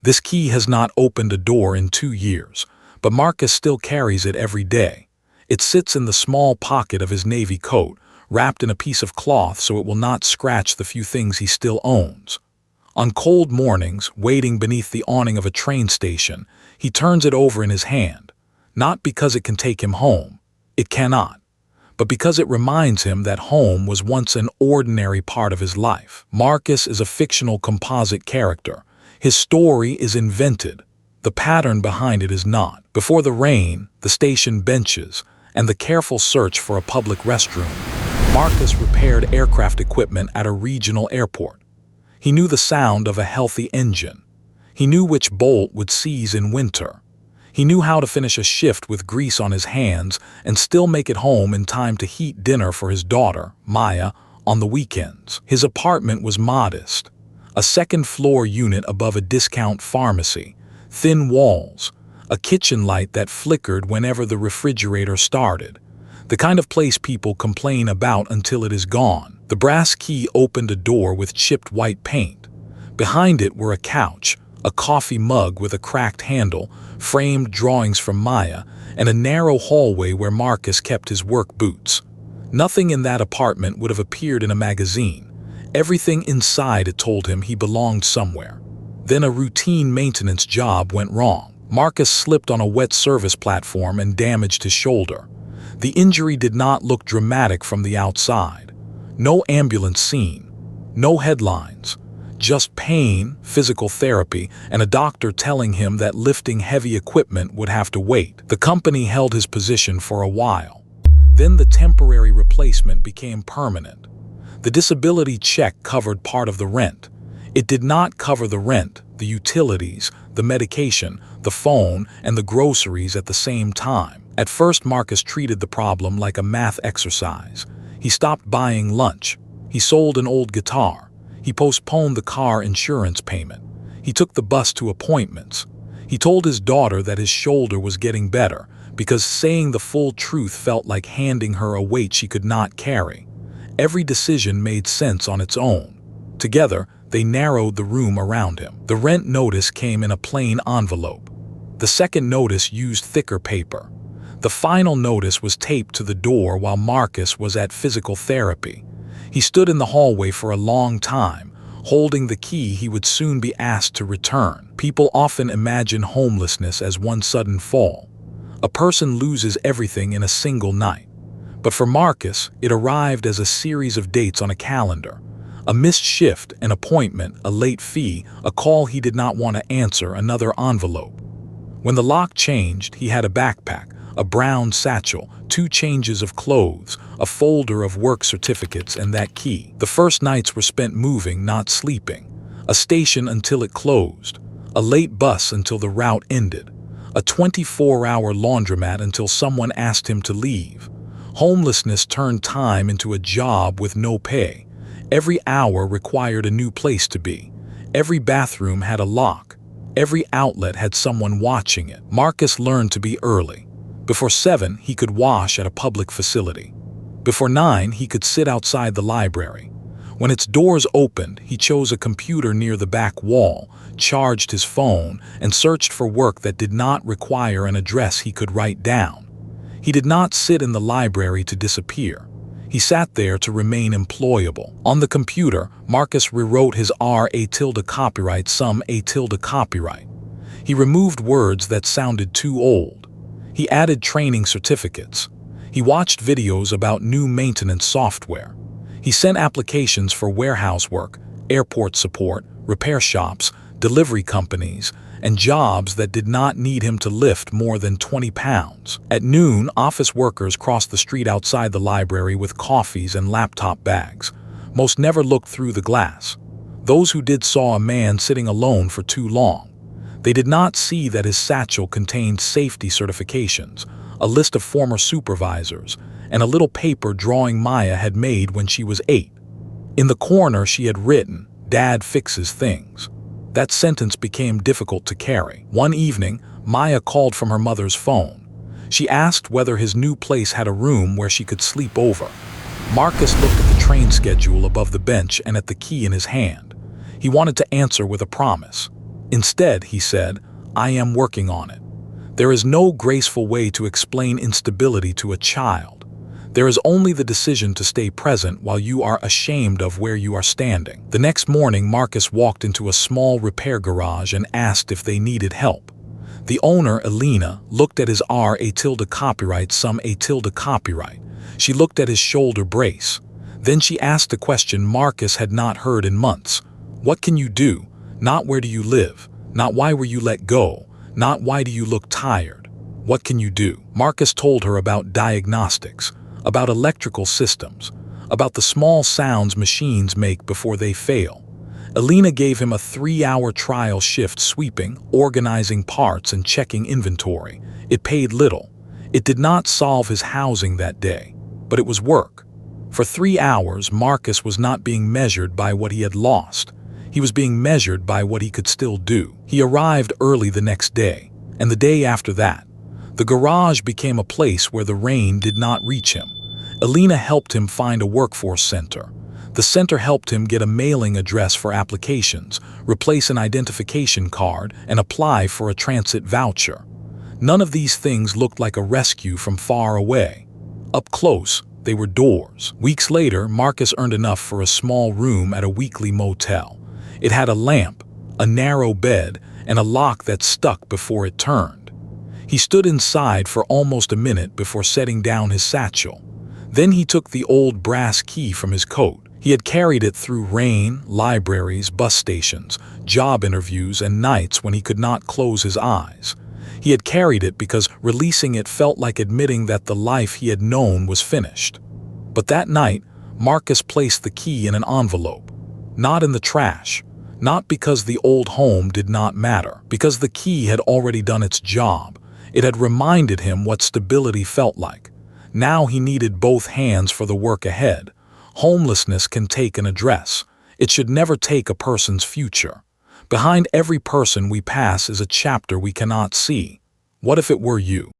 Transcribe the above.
This key has not opened a door in 2 years, but Marcus still carries it every day. It sits in the small pocket of his navy coat, wrapped in a piece of cloth so it will not scratch the few things he still owns. On cold mornings, waiting beneath the awning of a train station, he turns it over in his hand, not because it can take him home. It cannot. But because it reminds him that home was once an ordinary part of his life. Marcus is a fictional composite character. His story is invented. The pattern behind it is not. Before the rain, the station benches, and the careful search for a public restroom, Marcus repaired aircraft equipment at a regional airport. He knew the sound of a healthy engine. He knew which bolt would seize in winter. He knew how to finish a shift with grease on his hands and still make it home in time to heat dinner for his daughter, Maya, on the weekends. His apartment was modest. A second-floor unit above a discount pharmacy, thin walls, a kitchen light that flickered whenever the refrigerator started. The kind of place people complain about until it is gone. The brass key opened a door with chipped white paint. Behind it were a couch, a coffee mug with a cracked handle, framed drawings from Maya, and a narrow hallway where Marcus kept his work boots. Nothing in that apartment would have appeared in a magazine. Everything inside it told him he belonged somewhere. Then a routine maintenance job went wrong. Marcus slipped on a wet service platform and damaged his shoulder. The injury did not look dramatic from the outside. No ambulance scene, no headlines. Just pain, physical therapy, and a doctor telling him that lifting heavy equipment would have to wait. The company held his position for a while. Then the temporary replacement became permanent. The disability check covered part of the rent. It did not cover the rent, the utilities, the medication, the phone, and the groceries at the same time. At first, Marcus treated the problem like a math exercise. He stopped buying lunch. He sold an old guitar. He postponed the car insurance payment. He took the bus to appointments. He told his daughter that his shoulder was getting better because saying the full truth felt like handing her a weight she could not carry. Every decision made sense on its own. Together, they narrowed the room around him. The rent notice came in a plain envelope. The second notice used thicker paper. The final notice was taped to the door while Marcus was at physical therapy. He stood in the hallway for a long time, holding the key he would soon be asked to return. People often imagine homelessness as one sudden fall. A person loses everything in a single night. But for Marcus, it arrived as a series of dates on a calendar. A missed shift, an appointment, a late fee, a call he did not want to answer, another envelope. When the lock changed, he had a backpack, a brown satchel, 2 changes of clothes, a folder of work certificates, and that key. The first nights were spent moving, not sleeping. A station until it closed. A late bus until the route ended. A 24-hour laundromat until someone asked him to leave. Homelessness turned time into a job with no pay. Every hour required a new place to be. Every bathroom had a lock. Every outlet had someone watching it. Marcus learned to be early. Before 7, he could wash at a public facility. Before 9, he could sit outside the library. When its doors opened, he chose a computer near the back wall, charged his phone, and searched for work that did not require an address he could write down. He did not sit in the library to disappear. He sat there to remain employable. On the computer, Marcus rewrote his R.A. copyright some A. copyright. He removed words that sounded too old. He added training certificates. He watched videos about new maintenance software. He sent applications for warehouse work, airport support, repair shops, delivery companies, and jobs that did not need him to lift more than 20 pounds. At noon, office workers crossed the street outside the library with coffees and laptop bags. Most never looked through the glass. Those who did saw a man sitting alone for too long. They did not see that his satchel contained safety certifications, a list of former supervisors, and a little paper drawing Maya had made when she was 8. In the corner she had written, "Dad fixes things." That sentence became difficult to carry. One evening, Maya called from her mother's phone. She asked whether his new place had a room where she could sleep over. Marcus looked at the train schedule above the bench and at the key in his hand. He wanted to answer with a promise. Instead, he said, I am working on it. There is no graceful way to explain instability to a child. There is only the decision to stay present while you are ashamed of where you are standing. The next morning, Marcus walked into a small repair garage and asked if they needed help. The owner, Elena, looked at his copyright. She looked at his shoulder brace. Then she asked a question Marcus had not heard in months. What can you do? Not where do you live? Not why were you let go? Not why do you look tired? What can you do? Marcus told her about diagnostics, about electrical systems, about the small sounds machines make before they fail. Elena gave him a 3-hour trial shift sweeping, organizing parts, and checking inventory. It paid little. It did not solve his housing that day, but it was work. For 3 hours, Marcus was not being measured by what he had lost. He was being measured by what he could still do. He arrived early the next day, and the day after that. The garage became a place where the rain did not reach him. Elena helped him find a workforce center. The center helped him get a mailing address for applications, replace an identification card, and apply for a transit voucher. None of these things looked like a rescue from far away. Up close, they were doors. Weeks later, Marcus earned enough for a small room at a weekly motel. It had a lamp, a narrow bed, and a lock that stuck before it turned. He stood inside for almost a minute before setting down his satchel. Then he took the old brass key from his coat. He had carried it through rain, libraries, bus stations, job interviews, and nights when he could not close his eyes. He had carried it because releasing it felt like admitting that the life he had known was finished. But that night, Marcus placed the key in an envelope, not in the trash. Not because the old home did not matter, because the key had already done its job. It had reminded him what stability felt like. Now he needed both hands for the work ahead. Homelessness can take an address. It should never take a person's future. Behind every person we pass is a chapter we cannot see. What if it were you?